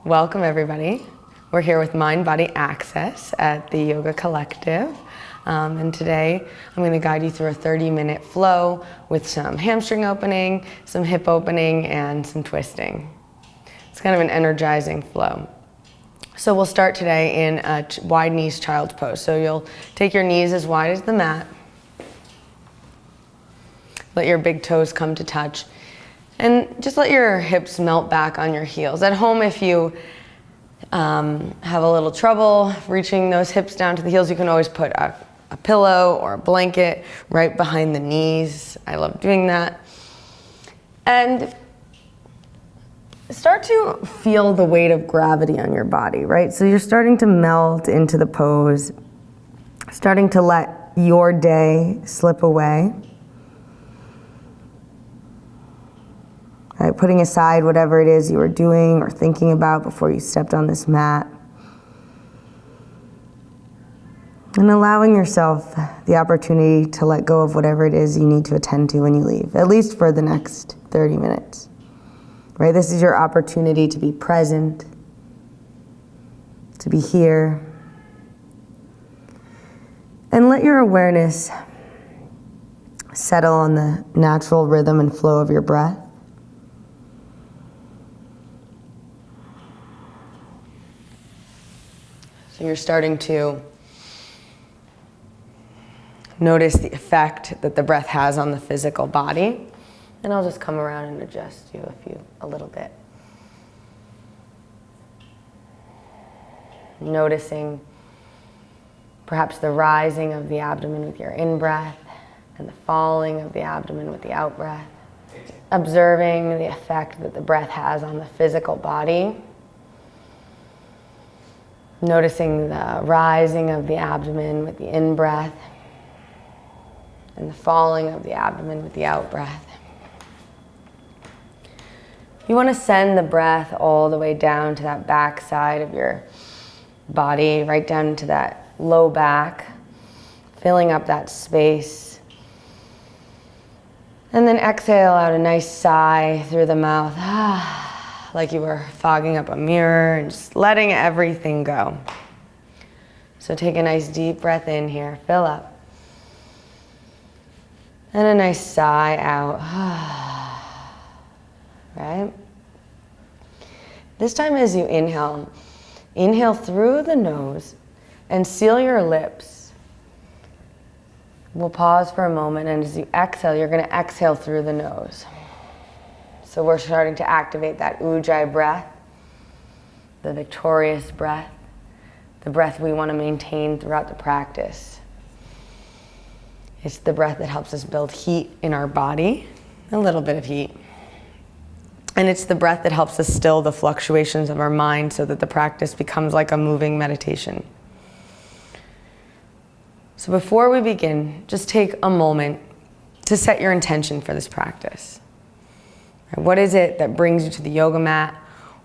Welcome everybody. We're here with Mind Body Access at the Yoga Collective. And today I'm going to guide you through a 30-minute flow with some hamstring opening, some hip opening, and some twisting. It's kind of an energizing flow. So we'll start today in a wide knees child's pose. So you'll take your knees as wide as the mat. Let your big toes come to touch. And just let your hips melt back on your heels. At home, if you have a little trouble reaching those hips down to the heels, you can always put a pillow or a blanket right behind the knees. I love doing that. And start to feel the weight of gravity on your body, right? So you're starting to melt into the pose, starting to let your day slip away. Right, putting aside whatever it is you were doing or thinking about before you stepped on this mat. And allowing yourself the opportunity to let go of whatever it is you need to attend to when you leave, at least for the next 30 minutes. Right, this is your opportunity to be present, to be here. And let your awareness settle on the natural rhythm and flow of your breath. So you're starting to notice the effect that the breath has on the physical body. And I'll just come around and adjust you a little bit. Noticing perhaps the rising of the abdomen with your in-breath and the falling of the abdomen with the out-breath. Observing the effect that the breath has on the physical body. Noticing the rising of the abdomen with the in-breath and the falling of the abdomen with the out-breath. You want to send the breath all the way down to that back side of your body, right down into that low back, filling up that space. And then exhale out a nice sigh through the mouth. Like you were fogging up a mirror and just letting everything go. So take a nice deep breath in here, fill up. And a nice sigh out. Right? This time as you inhale, inhale through the nose and seal your lips. We'll pause for a moment, and as you exhale, you're going to exhale through the nose. So we're starting to activate that Ujjayi breath, the victorious breath, the breath we want to maintain throughout the practice. It's the breath that helps us build heat in our body, a little bit of heat. And it's the breath that helps us still the fluctuations of our mind so that the practice becomes like a moving meditation. So before we begin, just take a moment to set your intention for this practice. What is it that brings you to the yoga mat?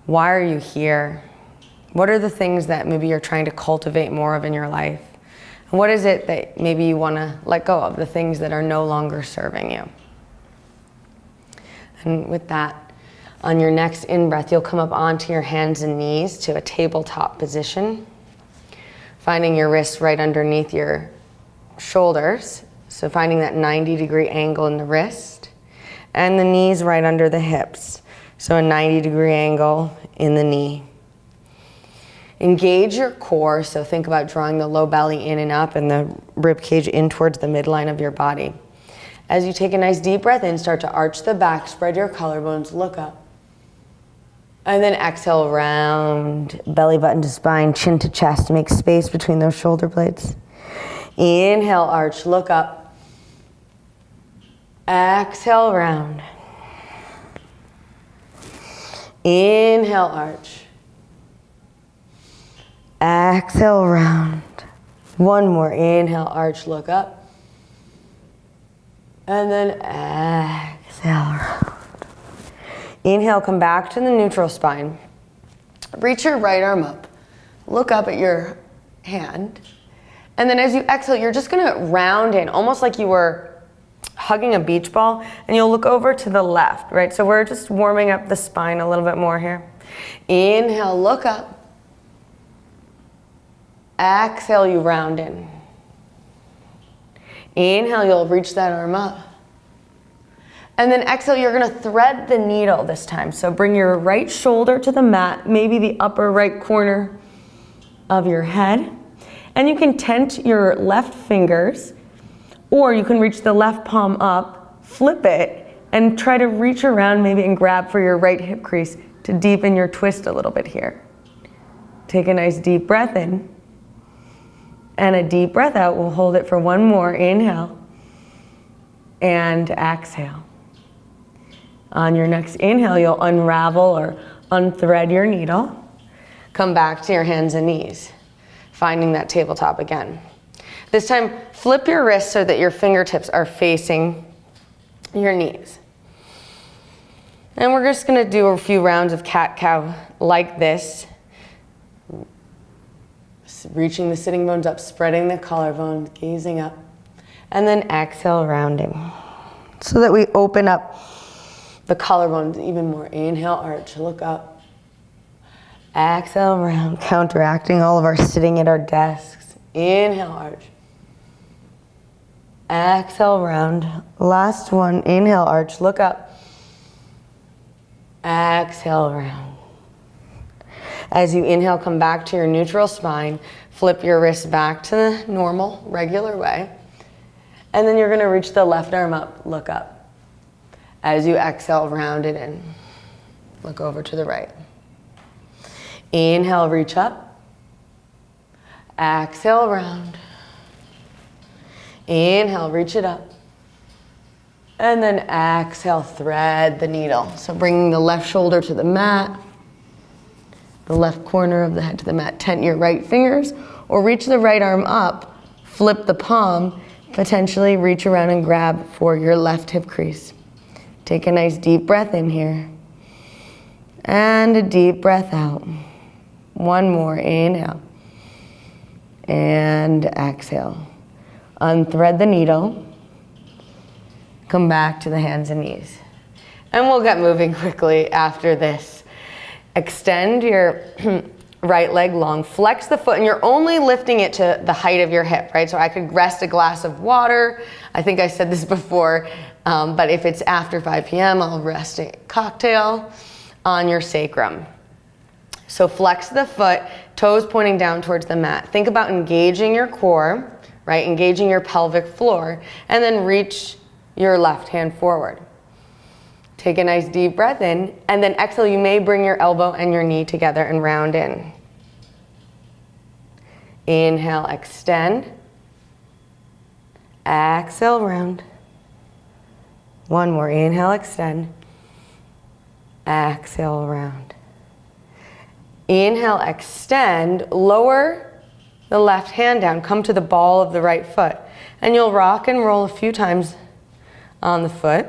Why are you here? What are the things that maybe you're trying to cultivate more of in your life? And what is it that maybe you want to let go of, the things that are no longer serving you? And with that, on your next in-breath, you'll come up onto your hands and knees to a tabletop position, finding your wrists right underneath your shoulders. So finding that 90-degree angle in the wrist. And the knees right under the hips. So a 90-degree angle in the knee. Engage your core, so think about drawing the low belly in and up and the rib cage in towards the midline of your body. As you take a nice deep breath in, start to arch the back, spread your collarbones, look up. And then exhale, round, belly button to spine, chin to chest, make space between those shoulder blades. Inhale, arch, look up. Exhale, round. Inhale, arch. Exhale, round. One more. Inhale, arch, look up. And then exhale, round. Inhale, come back to the neutral spine. Reach your right arm up. Look up at your hand. And then as you exhale, you're just gonna round in, almost like you were hugging a beach ball, and you'll look over to the left, right? So we're just warming up the spine a little bit more here. Inhale, look up. Exhale, you round in. Inhale, you'll reach that arm up. And then exhale, you're gonna thread the needle this time. So bring your right shoulder to the mat, maybe the upper right corner of your head. And you can tent your left fingers, or you can reach the left palm up, flip it, and try to reach around maybe and grab for your right hip crease to deepen your twist a little bit here. Take a nice deep breath in. And a deep breath out. We'll hold it for one more. Inhale. And exhale. On your next inhale, you'll unravel or unthread your needle. Come back to your hands and knees, finding that tabletop again. This time, flip your wrists so that your fingertips are facing your knees. And we're just gonna do a few rounds of cat-cow like this. Reaching the sitting bones up, spreading the collarbone, gazing up. And then exhale, rounding. So that we open up the collarbones even more. Inhale, arch, look up. Exhale, round, counteracting all of our sitting at our desks. Inhale, arch. Exhale, round. Last one, inhale, arch, look up. Exhale, round. As you inhale, come back to your neutral spine. Flip your wrists back to the normal, regular way. And then you're gonna reach the left arm up, look up. As you exhale, round it in. Look over to the right. Inhale, reach up. Exhale, round. Inhale, reach it up. And then exhale, thread the needle. So bringing the left shoulder to the mat, the left corner of the head to the mat. Tent your right fingers or reach the right arm up, flip the palm, potentially reach around and grab for your left hip crease. Take a nice deep breath in here. And a deep breath out. One more, inhale. And exhale. Unthread the needle. Come back to the hands and knees. And we'll get moving quickly after this. Extend your right leg long, flex the foot, and you're only lifting it to the height of your hip, right? So I could rest a glass of water. I think I said this before, but if it's after 5 p.m., I'll rest a cocktail on your sacrum. So flex the foot, toes pointing down towards the mat. Think about engaging your core, right? Engaging your pelvic floor, and then reach your left hand forward. Take a nice deep breath in, and then exhale, you may bring your elbow and your knee together and round in. Inhale, extend. Exhale, round. One more, inhale, extend. Exhale, round. Inhale, extend, lower the left hand down, come to the ball of the right foot, and you'll rock and roll a few times on the foot.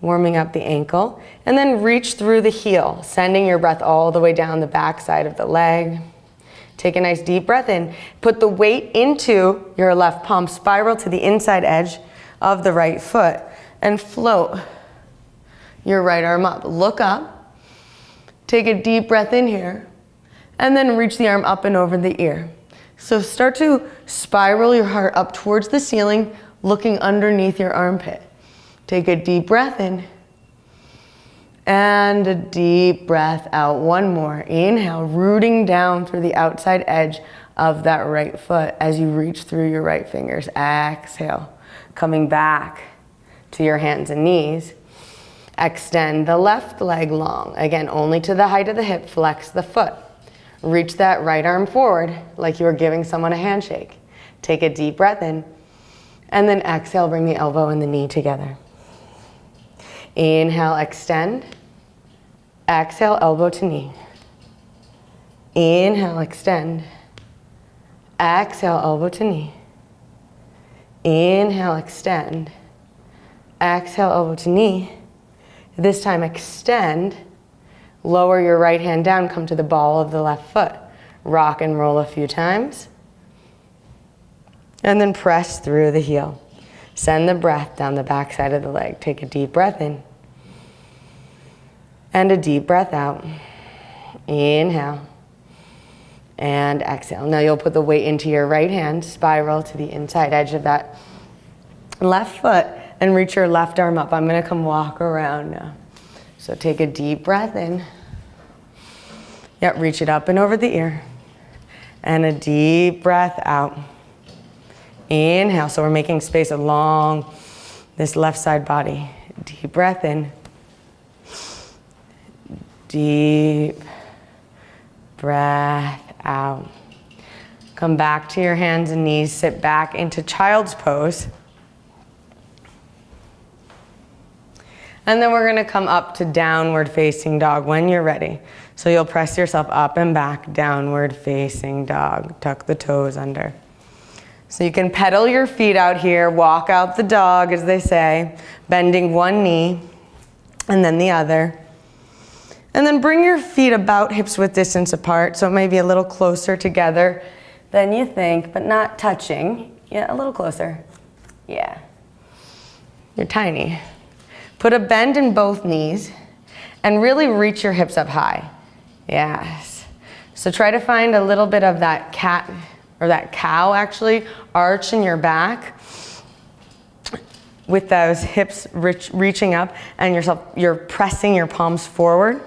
Warming up the ankle, and then reach through the heel, sending your breath all the way down the back side of the leg. Take a nice deep breath in. Put the weight into your left palm, spiral to the inside edge of the right foot, and float your right arm up. Look up, take a deep breath in here, and then reach the arm up and over the ear. So start to spiral your heart up towards the ceiling, looking underneath your armpit. Take a deep breath in and a deep breath out. One more. Inhale, rooting down through the outside edge of that right foot as you reach through your right fingers. Exhale, coming back to your hands and knees. Extend the left leg long. Again, only to the height of the hip. Flex the foot. Reach that right arm forward like you were giving someone a handshake. Take a deep breath in, and then exhale, bring the elbow and the knee together. Inhale, extend. Exhale, elbow to knee. Inhale, extend. Exhale, elbow to knee. Inhale, extend. Exhale, elbow to knee. This time, extend. Lower your right hand down, come to the ball of the left foot. Rock and roll a few times. And then press through the heel. Send the breath down the back side of the leg. Take a deep breath in. And a deep breath out. Inhale. And exhale. Now you'll put the weight into your right hand, spiral to the inside edge of that left foot, and reach your left arm up. I'm gonna come walk around now. So take a deep breath in. Yep, reach it up and over the ear. And a deep breath out. Inhale, so we're making space along this left side body. Deep breath in. Deep breath out. Come back to your hands and knees, sit back into child's pose. And then we're gonna come up to downward facing dog when you're ready. So you'll press yourself up and back, downward facing dog. Tuck the toes under. So you can pedal your feet out here, walk out the dog, as they say, bending one knee and then the other. And then bring your feet about hips width distance apart, so it may be a little closer together than you think, but not touching. Yeah, a little closer. Yeah. You're tiny. Put a bend in both knees and really reach your hips up high. Yes. So try to find a little bit of that cat, or that cow actually, arch in your back with those hips reaching up and you're pressing your palms forward.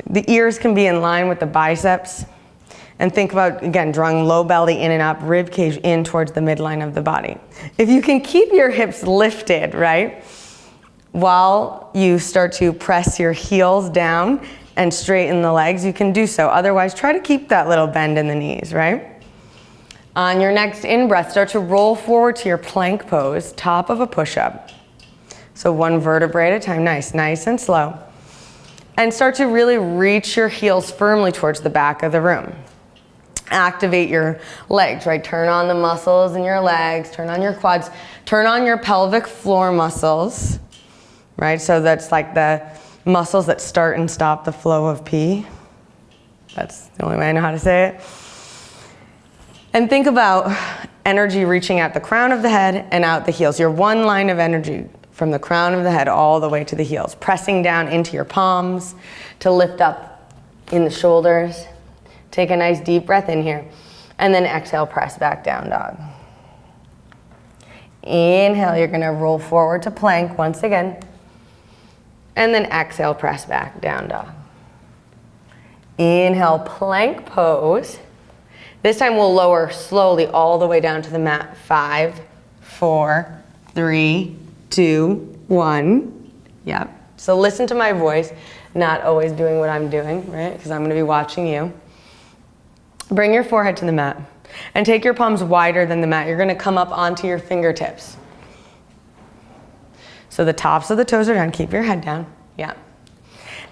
The ears can be in line with the biceps. And think about, again, drawing low belly in and up, rib cage in towards the midline of the body. If you can keep your hips lifted, right, while you start to press your heels down and straighten the legs, you can do so. Otherwise, try to keep that little bend in the knees, right? On your next in-breath, start to roll forward to your plank pose, top of a push-up. So one vertebrae at a time, nice and slow. And start to really reach your heels firmly towards the back of the room. Activate your legs, right? Turn on the muscles in your legs, turn on your quads, turn on your pelvic floor muscles, right? So that's like the muscles that start and stop the flow of pee. That's the only way I know how to say it. And think about energy reaching at the crown of the head and out the heels. Your one line of energy from the crown of the head all the way to the heels. Pressing down into your palms to lift up in the shoulders. Take a nice deep breath in here. And then exhale, press back down dog. Inhale, you're gonna roll forward to plank once again. And then exhale, press back down dog. Inhale, plank pose. This time we'll lower slowly all the way down to the mat. 5, 4, 3, 2, 1. Yep. So listen to my voice, not always doing what I'm doing, right? Because I'm going to be watching you. Bring your forehead to the mat and take your palms wider than the mat. You're going to come up onto your fingertips. So the tops of the toes are down. Keep your head down. Yeah.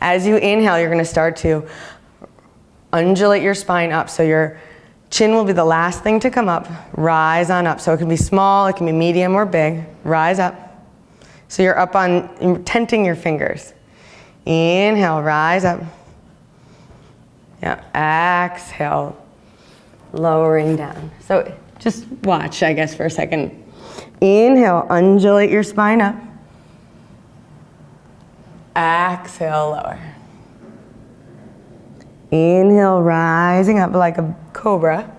As you inhale, you're going to start to undulate your spine up. So your chin will be the last thing to come up. Rise on up. So it can be small, it can be medium or big. Rise up. So you're up on, tenting your fingers. Inhale, rise up. Yeah, exhale, lowering down. So just watch, I guess, for a second. Inhale, undulate your spine up. Exhale, lower. Inhale, rising up like a cobra.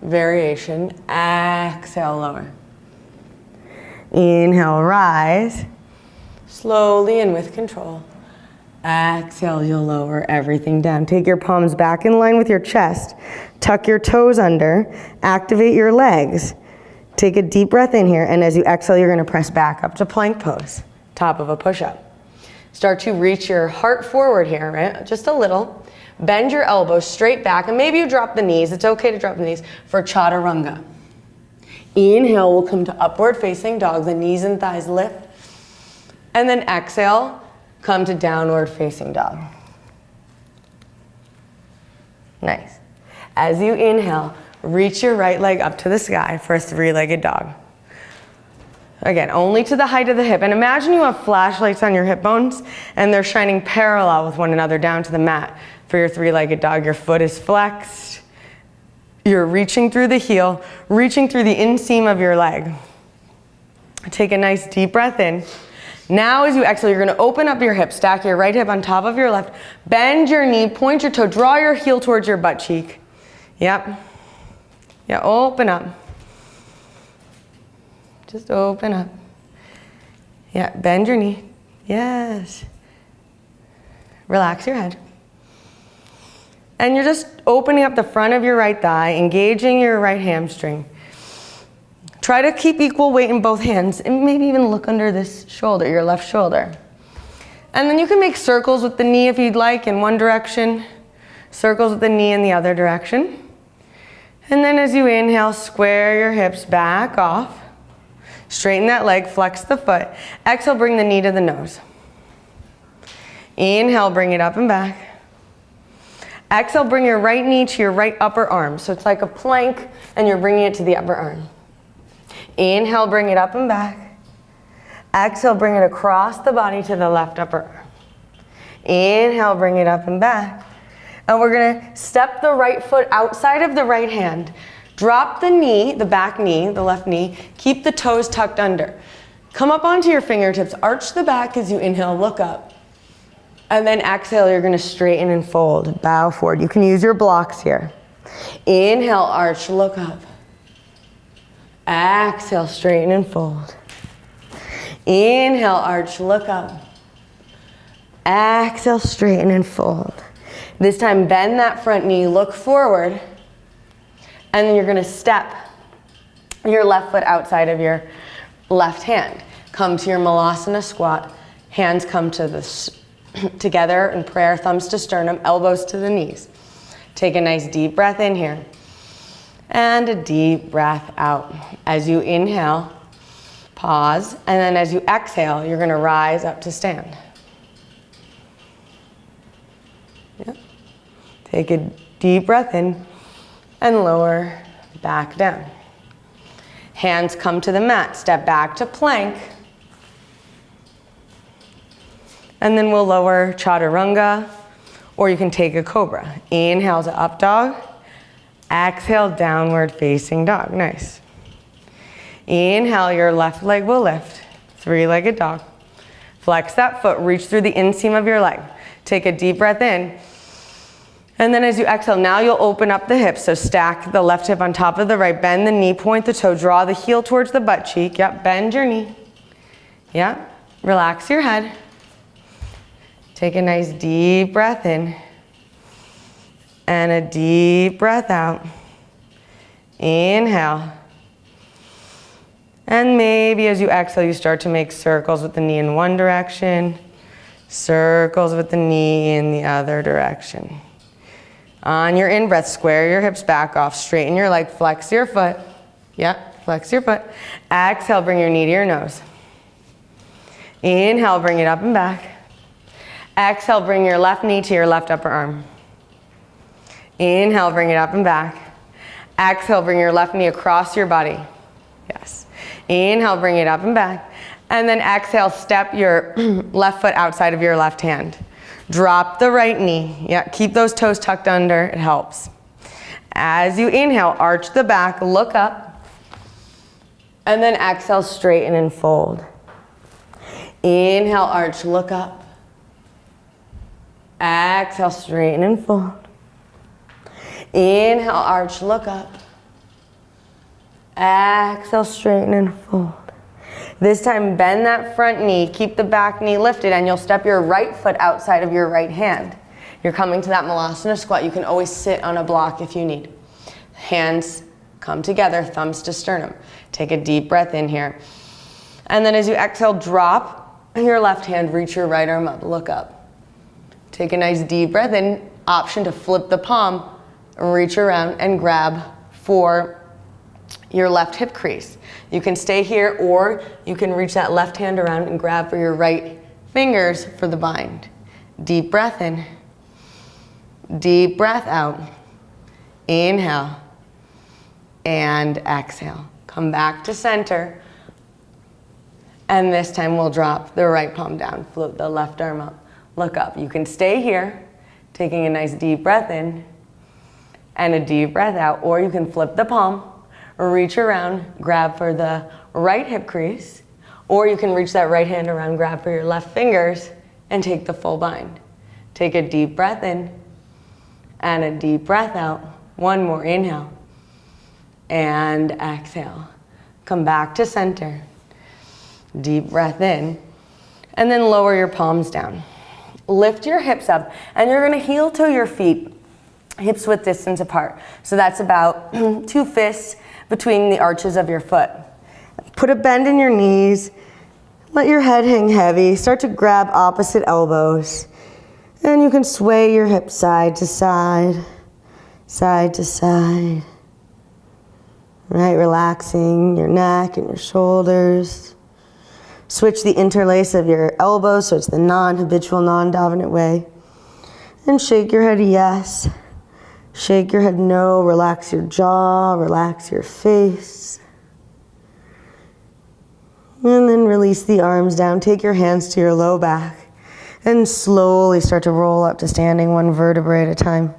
Variation. Exhale, lower. Inhale, rise. Slowly and with control. Exhale, you'll lower everything down. Take your palms back in line with your chest. Tuck your toes under. Activate your legs. Take a deep breath in here, and as you exhale, you're going to press back up to plank pose, top of a push-up. Start to reach your heart forward here, right? Just a little. Bend your elbows straight back, and maybe you drop the knees. It's okay to drop the knees for chaturanga. Inhale, we'll come to upward facing dog. The knees and thighs lift. And then exhale, come to downward facing dog. Nice. As you inhale, reach your right leg up to the sky for a three-legged dog. Again, only to the height of the hip. And imagine you have flashlights on your hip bones and they're shining parallel with one another down to the mat for your three-legged dog. Your foot is flexed You're reaching through the heel, reaching through the inseam of your leg. Take a nice deep breath in. Now as you exhale, you're going to open up your hip, stack your right hip on top of your left, bend your knee, point your toe, draw your heel towards your butt cheek. Yep. Yeah, open up. Just open up. Yeah, bend your knee. Yes. Relax your head. And you're just opening up the front of your right thigh, engaging your right hamstring. Try to keep equal weight in both hands and maybe even look under this shoulder, your left shoulder. And then you can make circles with the knee if you'd like in one direction, circles with the knee in the other direction. And then as you inhale, square your hips back off. Straighten that leg, flex the foot. Exhale, bring the knee to the nose. Inhale, bring it up and back. Exhale, bring your right knee to your right upper arm. So it's like a plank and you're bringing it to the upper arm. Inhale, bring it up and back. Exhale, bring it across the body to the left upper arm. Inhale, bring it up and back. And we're gonna step the right foot outside of the right hand. Drop the knee, the back knee, the left knee. Keep the toes tucked under. Come up onto your fingertips, arch the back as you inhale, look up. And then exhale, you're gonna straighten and fold, bow forward. You can use your blocks here. Inhale, arch, look up. Exhale, straighten and fold. Inhale, arch, look up. Exhale, straighten and fold. This time, bend that front knee, look forward, and then you're gonna step your left foot outside of your left hand. Come to your Malasana squat. Hands come to together in prayer, thumbs to sternum, elbows to the knees. Take a nice deep breath in here. And a deep breath out. As you inhale, pause, and then as you exhale, you're gonna rise up to stand. Yep. Take a deep breath in and lower back down. Hands come to the mat, step back to plank. And then we'll lower chaturanga, or you can take a cobra. Inhale to up dog. Exhale, downward facing dog. Nice. Inhale, your left leg will lift. Three-legged dog. Flex that foot, reach through the inseam of your leg. Take a deep breath in. And then as you exhale, now you'll open up the hips. So stack the left hip on top of the right, bend the knee, point the toe, draw the heel towards the butt cheek. Yep, bend your knee. Yep, relax your head. Take a nice deep breath in. And a deep breath out. Inhale. And maybe as you exhale, you start to make circles with the knee in one direction, circles with the knee in the other direction. On your in-breath, square your hips back off, straighten your leg, flex your foot. Yep, flex your foot. Exhale, bring your knee to your nose. Inhale, bring it up and back. Exhale, bring your left knee to your left upper arm. Inhale, bring it up and back. Exhale, bring your left knee across your body. Yes. Inhale, bring it up and back. And then exhale, step your left foot outside of your left hand. Drop the right knee. Yeah, keep those toes tucked under, it helps. As you inhale, arch the back, look up. And then exhale, straighten and fold. Inhale, arch, look up. Exhale, straighten and fold. Inhale, arch, look up. Exhale, straighten and fold. This time, bend that front knee, keep the back knee lifted, and you'll step your right foot outside of your right hand. You're coming to that Malasana squat. You can always sit on a block if you need. Hands come together, thumbs to sternum. Take a deep breath in here. And then as you exhale, drop your left hand, reach your right arm up, look up. Take a nice deep breath in. Option to flip the palm, reach around and grab for your left hip crease. You can stay here, or you can reach that left hand around and grab for your right fingers for the bind. Deep breath in. Deep breath out. Inhale. And exhale. Come back to center. And this time we'll drop the right palm down. Float the left arm up. Look up. You can stay here, taking a nice deep breath in. and a deep breath out. Or you can flip the palm, reach around, grab for the right hip crease, or you can reach that right hand around, grab for your left fingers, and take the full bind. Take a deep breath in, and a deep breath out. One more, inhale, and exhale. Come back to center. Deep breath in, and then lower your palms down. Lift your hips up, and you're gonna heel toe your feet, hips width distance apart. So that's about 2 fists between the arches of your foot. Put a bend in your knees, let your head hang heavy, start to grab opposite elbows, and you can sway your hips side to side, side to side. Right, relaxing your neck and your shoulders. Switch the interlace of your elbows so it's the non-habitual, non-dominant way. And shake your head yes. Shake your head no. Relax your jaw, relax your face. And then release the arms down. Take your hands to your low back. And slowly start to roll up to standing, 1 vertebrae at a time.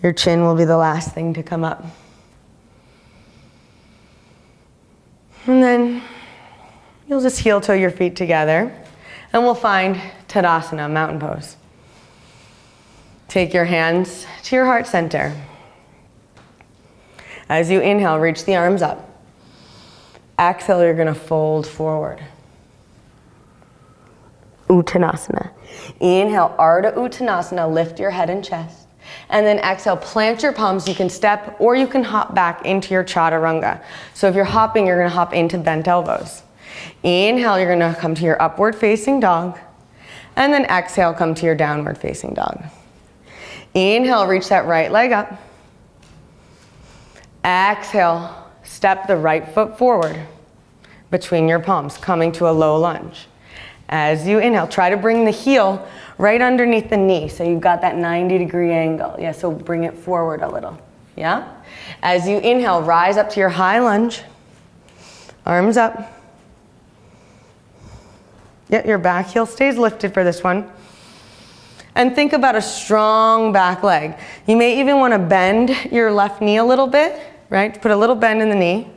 Your chin will be the last thing to come up. And then you'll just heel toe your feet together, and we'll find Tadasana, mountain pose. Take your hands to your heart center. As you inhale, reach the arms up. Exhale, you're gonna fold forward. Uttanasana. Inhale, Ardha Uttanasana, lift your head and chest. And then exhale, plant your palms. You can step or you can hop back into your chaturanga. So if you're hopping, you're gonna hop into bent elbows. Inhale, you're gonna come to your upward facing dog. And then exhale, come to your downward facing dog. Inhale, reach that right leg up. Exhale, step the right foot forward between your palms, coming to a low lunge. As you inhale, try to bring the heel right underneath the knee. So you've got that 90-degree angle. Yeah, so bring it forward a little. Yeah? As you inhale, rise up to your high lunge. Arms up. Yeah, your back heel stays lifted for this one. And think about a strong back leg. You may even want to bend your left knee a little bit, right? Put a little bend in the knee.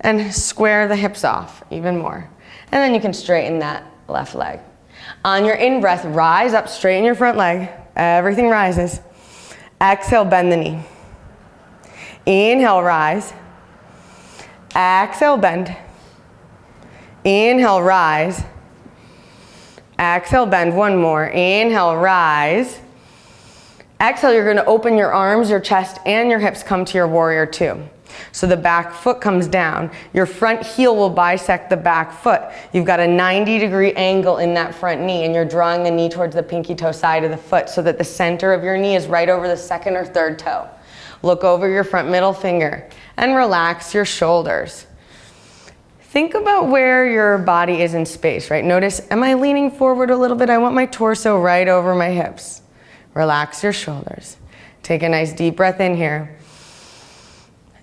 And square the hips off even more. And then you can straighten that left leg. On your in-breath, rise up, straighten your front leg. Everything rises. Exhale, bend the knee. Inhale, rise. Exhale, bend. Inhale, rise. Exhale, bend. One more. Inhale, rise. Exhale, you're gonna open your arms, your chest, and your hips come to your warrior two. So the back foot comes down. Your front heel will bisect the back foot. You've got a 90-degree angle in that front knee, and you're drawing the knee towards the pinky toe side of the foot so that the center of your knee is right over the second or third toe. Look over your front middle finger and relax your shoulders. Think about where your body is in space, right? Notice, am I leaning forward a little bit? I want my torso right over my hips. Relax your shoulders. Take a nice deep breath in here.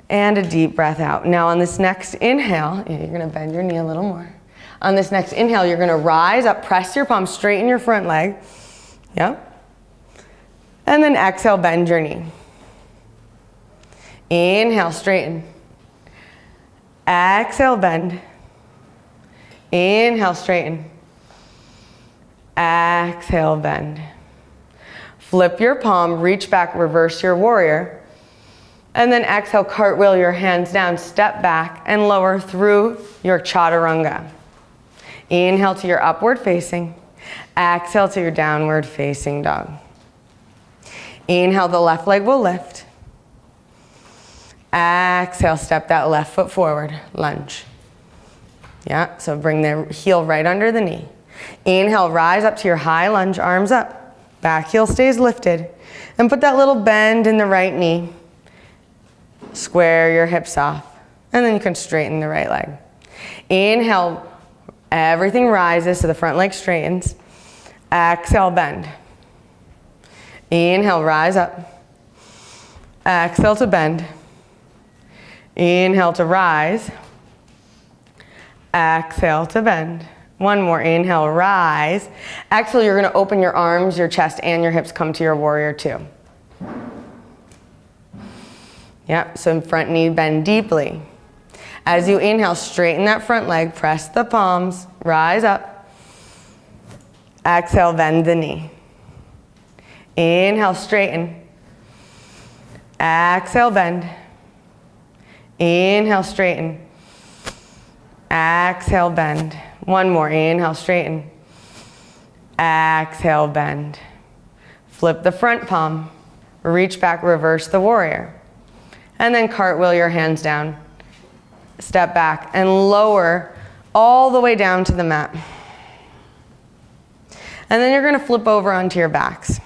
And a deep breath out. Now on this next inhale, you're gonna bend your knee a little more. On this next inhale, you're gonna rise up, press your palm, straighten your front leg. Yep. And then exhale, bend your knee. Inhale, straighten. Exhale, bend. Inhale, straighten. Exhale, bend. Flip your palm, reach back, reverse your warrior. And then exhale, cartwheel your hands down, step back and lower through your chaturanga. Inhale to your upward facing. Exhale to your downward facing dog. Inhale, the left leg will lift. Exhale, step that left foot forward, lunge. Yeah, so bring the heel right under the knee. Inhale, rise up to your high lunge, arms up. Back heel stays lifted. And put that little bend in the right knee. Square your hips off, and then you can straighten the right leg. Inhale, everything rises so the front leg straightens. Exhale, bend. Inhale, rise up. Exhale to bend. Inhale to rise. Exhale to bend. One more, inhale, rise. Exhale, you're gonna open your arms, your chest, and your hips come to your warrior two. Yep, so front knee bend deeply. As you inhale, straighten that front leg, press the palms, rise up. Exhale, bend the knee. Inhale, straighten. Exhale, bend. Inhale, straighten. Exhale, bend. One more, inhale, straighten. Exhale, bend. Flip the front palm. Reach back, reverse the warrior. And then cartwheel your hands down. Step back and lower all the way down to the mat. And then you're going to flip over onto your backs.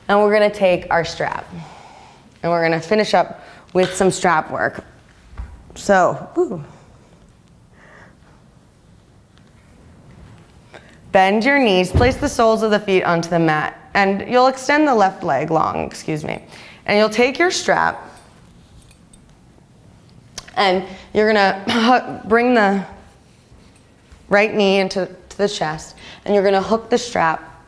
And we're going to take our strap. And we're going to finish up with some strap work. So, bend your knees, place the soles of the feet onto the mat, and you'll extend the left leg long, and you'll take your strap, and you're gonna bring the right knee into the chest, and you're gonna hook the strap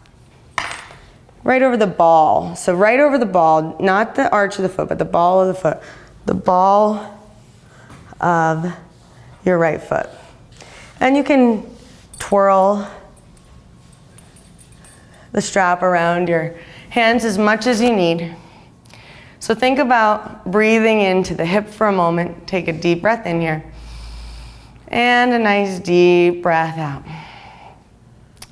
right over the ball. So right over the ball, not the arch of the foot, but the ball of the foot. The ball of your right foot. And you can twirl the strap around your hands as much as you need. So think about breathing into the hip for a moment. Take a deep breath in here. And a nice deep breath out.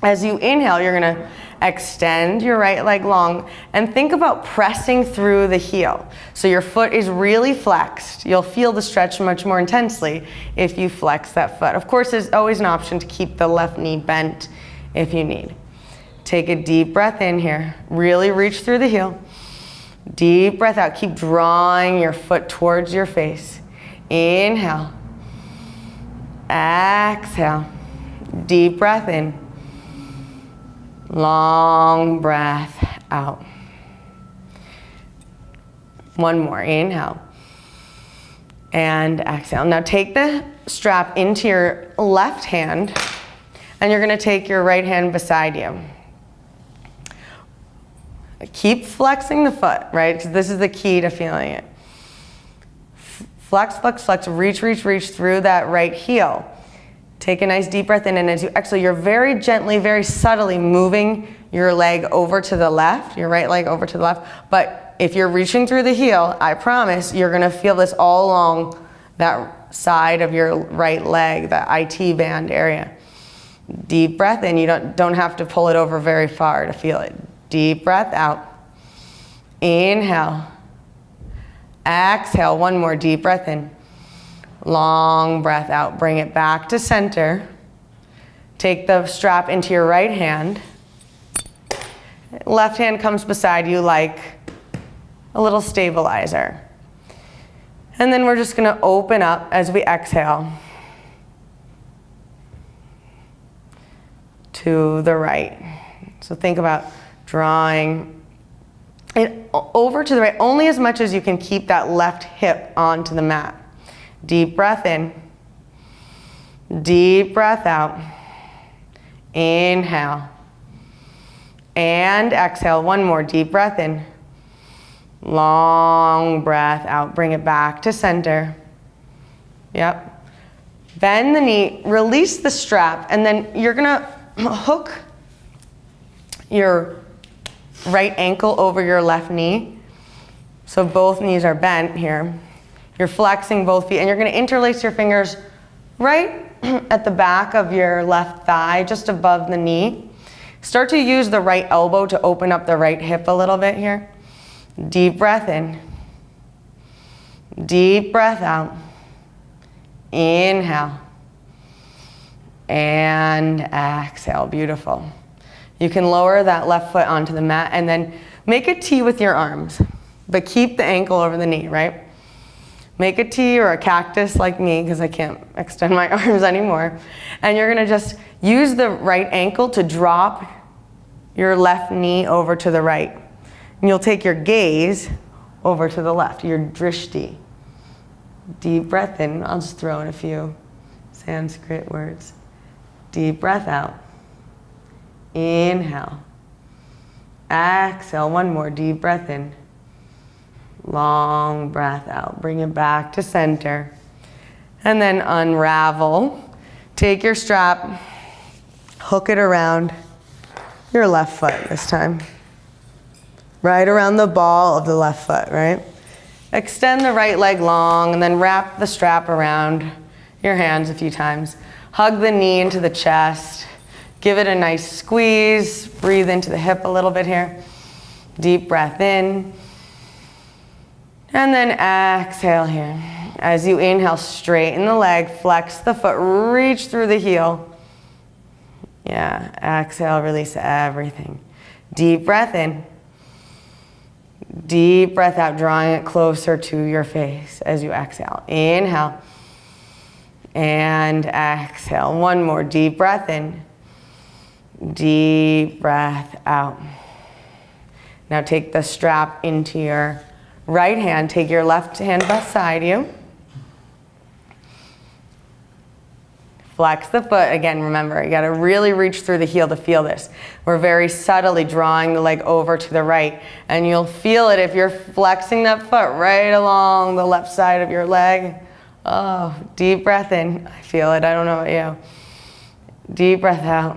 As you inhale, you're gonna extend your right leg long and think about pressing through the heel. So your foot is really flexed. You'll feel the stretch much more intensely if you flex that foot. Of course, there's always an option to keep the left knee bent if you need. Take a deep breath in here. Really reach through the heel. Deep breath out. Keep drawing your foot towards your face. Inhale. Exhale. Deep breath in. Long breath out. One more. Inhale. And exhale. Now take the strap into your left hand, and you're going to take your right hand beside you. Keep flexing the foot, right? This is the key to feeling it. Flex, flex, flex. Reach, reach, reach through that right heel. Take a nice deep breath in, and as you exhale, you're very gently, very subtly moving your leg over to the left, your right leg over to the left. But if you're reaching through the heel, I promise you're gonna feel this all along that side of your right leg, that IT band area. Deep breath in. You don't have to pull it over very far to feel it. Deep breath out. Inhale. Exhale. One more deep breath in. Long breath out. Bring it back to center. Take the strap into your right hand. Left hand comes beside you like a little stabilizer. And then we're just going to open up as we exhale to the right. So think about drawing it over to the right only as much as you can keep that left hip onto the mat. Deep breath in. Deep breath out. Inhale. And exhale. One more deep breath in. Long breath out. Bring it back to center. Yep. Bend the knee. Release the strap. And then you're going to hook your right ankle over your left knee. So both knees are bent here. You're flexing both feet, and you're going to interlace your fingers right at the back of your left thigh, just above the knee. Start to use the right elbow to open up the right hip a little bit here. Deep breath in. Deep breath out. Inhale. And exhale. Beautiful. You can lower that left foot onto the mat and then make a T with your arms, but keep the ankle over the knee, right? Make a T or a cactus like me, because I can't extend my arms anymore. And you're gonna just use the right ankle to drop your left knee over to the right. And you'll take your gaze over to the left, your drishti. Deep breath in. I'll just throw in a few Sanskrit words. Deep breath out. Inhale. Exhale, one more deep breath in. Long breath out. Bring it back to center. And then unravel. Take your strap, hook it around your left foot this time. Right around the ball of the left foot, right? Extend the right leg long and then wrap the strap around your hands a few times. Hug the knee into the chest. Give it a nice squeeze. Breathe into the hip a little bit here. Deep breath in. And then exhale here. As you inhale, straighten the leg, flex the foot, reach through the heel. Yeah, exhale, release everything. Deep breath in. Deep breath out, drawing it closer to your face as you exhale. Inhale. And exhale. One more deep breath in. Deep breath out. Now take the strap into your right hand. Take your left hand beside you. Flex the foot. Again, remember, you gotta really reach through the heel to feel this. We're very subtly drawing the leg over to the right, and you'll feel it if you're flexing that foot right along the left side of your leg. Oh, deep breath in. I feel it, I don't know about you. Deep breath out.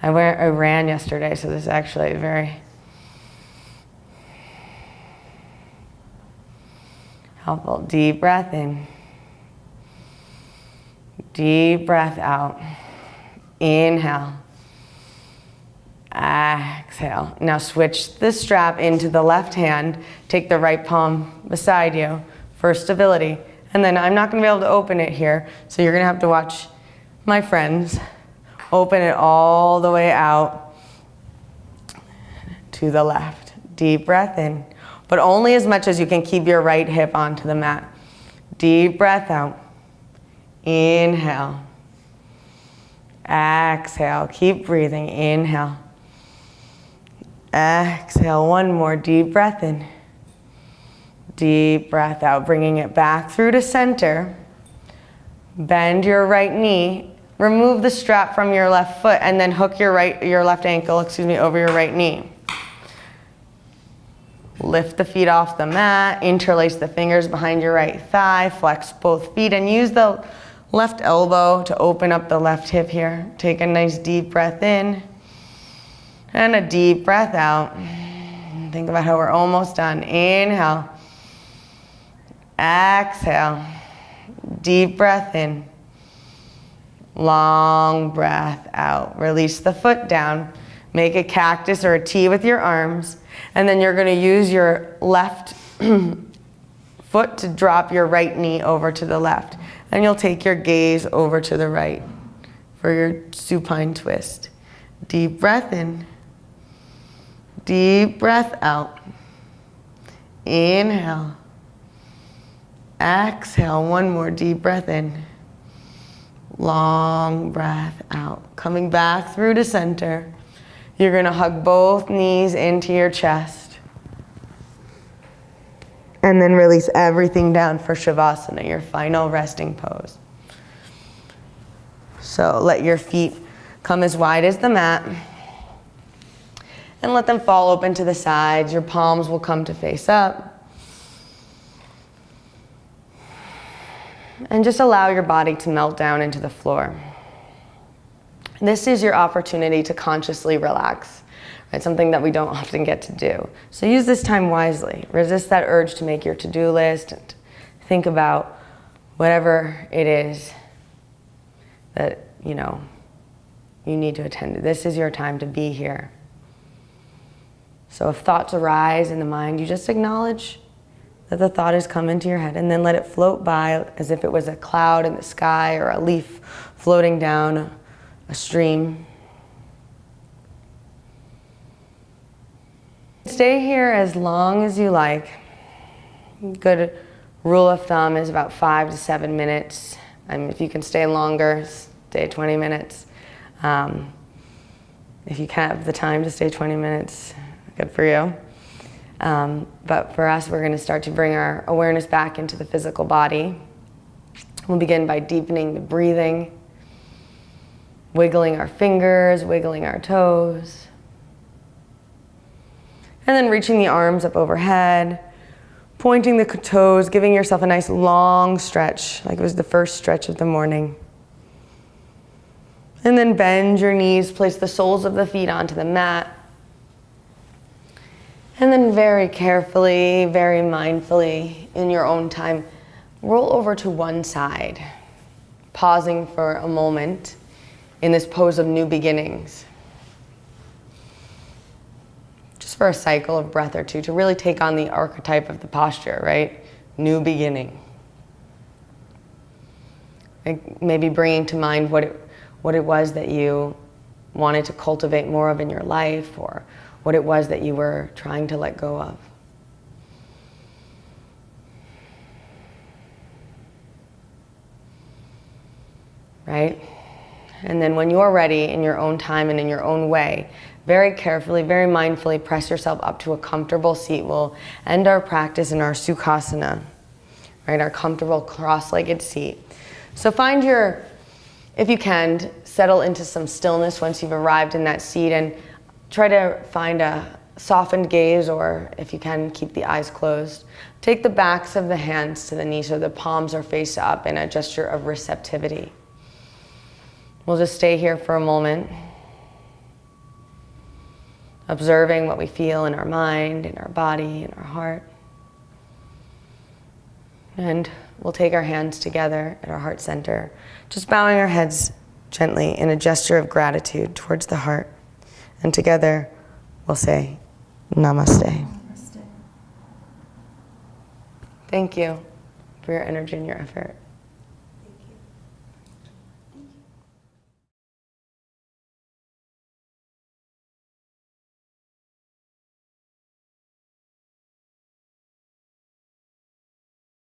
I ran yesterday, so this is actually very helpful. Deep breath in. Deep breath out. Inhale. Exhale. Now switch the strap into the left hand. Take the right palm beside you for stability. And then I'm not going to be able to open it here, so you're going to have to watch my friends open it all the way out to the left. Deep breath in, but only as much as you can keep your right hip onto the mat. Deep breath out. Inhale. Exhale. Keep breathing. Inhale. Exhale. One more deep breath in. Deep breath out. Bringing it back through to center. Bend your right knee. Remove the strap from your left foot and then hook your left ankle, over your right knee. Lift the feet off the mat. Interlace the fingers behind your right thigh. Flex both feet and use the left elbow to open up the left hip here. Take a nice deep breath in and a deep breath out. Think about how we're almost done. Inhale. Exhale. Deep breath in. Long breath out. Release the foot down. Make a cactus or a T with your arms. And then you're going to use your left foot to drop your right knee over to the left. And you'll take your gaze over to the right for your supine twist. Deep breath in. Deep breath out. Inhale. Exhale. One more deep breath in. Long breath out. Coming back through to center. You're going to hug both knees into your chest. And then release everything down for Savasana, your final resting pose. So let your feet come as wide as the mat. And let them fall open to the sides. Your palms will come to face up. And just allow your body to melt down into the floor. This is your opportunity to consciously relax, right? Something that we don't often get to do. So use this time wisely. Resist that urge to make your to-do list and think about whatever it is that, you need to attend to. This is your time to be here. So if thoughts arise in the mind, you just acknowledge that the thought has come into your head and then let it float by as if it was a cloud in the sky or a leaf floating down a stream. Stay here as long as you like. Good rule of thumb is about 5 to 7 minutes. If you can stay longer, stay 20 minutes. If you can't have the time to stay 20 minutes, good for you. But for us, we're going to start to bring our awareness back into the physical body. We'll begin by deepening the breathing, wiggling our fingers, wiggling our toes. And then reaching the arms up overhead, pointing the toes, giving yourself a nice long stretch, like it was the first stretch of the morning. And then bend your knees, place the soles of the feet onto the mat. And then very carefully, very mindfully, in your own time, roll over to one side, pausing for a moment in this pose of new beginnings. Just for a cycle of breath or two to really take on the archetype of the posture, right? New beginning. Like maybe bringing to mind what it was that you wanted to cultivate more of in your life, or what it was that you were trying to let go of. Right? And then when you're ready, in your own time and in your own way, very carefully, very mindfully press yourself up to a comfortable seat. We'll end our practice in our Sukhasana, right? Our comfortable cross-legged seat. So find if you can, settle into some stillness once you've arrived in that seat, and try to find a softened gaze, or if you can, keep the eyes closed. Take the backs of the hands to the knees so the palms are face up in a gesture of receptivity. We'll just stay here for a moment, observing what we feel in our mind, in our body, in our heart. And we'll take our hands together at our heart center, just bowing our heads gently in a gesture of gratitude towards the heart. And together, we'll say, Namaste. Namaste. Thank you for your energy and your effort.